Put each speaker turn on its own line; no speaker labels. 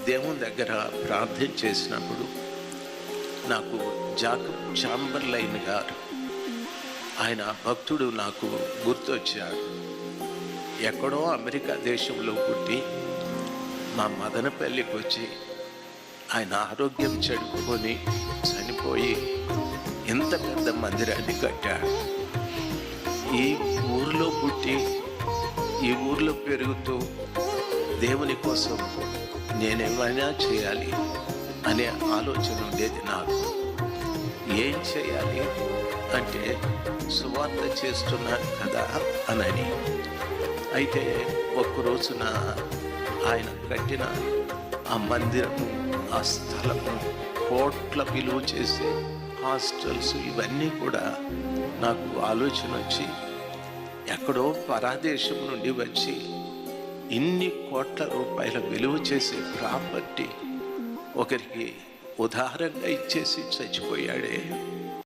దేవుని దగ్గర ప్రార్థన చేసినప్పుడు నాకు జాకబ్ చాంబర్లైన్ గారు, ఆయన భక్తుడు, నాకు గుర్తొచ్చాడు. ఎక్కడో అమెరికా దేశంలో పుట్టి మా మదనపల్లికి వచ్చి ఆయన ఆరోగ్యం చెడుకొని చనిపోయి ఎంత పెద్ద మందిరాన్ని కట్టాడు. ఈ ఊరిలో పుట్టి ఈ ఊరిలో పెరుగుతూ దేవుని కోసం నేనేమైనా చేయాలి అనే ఆలోచన ఉండేది నాకు. ఏం చేయాలి అంటే సువార్త చేస్తున్నాను కదా అని. అయితే ఒక్కరోజున ఆయన కట్టిన ఆ మందిరము, ఆ స్థలము, కోట్ల విలువ చేసే హాస్టల్స్, ఇవన్నీ కూడా నాకు ఆలోచన వచ్చి, ఎక్కడో పరాదేశం నుండి వచ్చి ఇన్ని కోట్ల రూపాయల విలువ చేసే ప్రాపర్టీ ఒకరికి ఉదాహరణగా ఇచ్చేసి చచ్చిపోయాడే.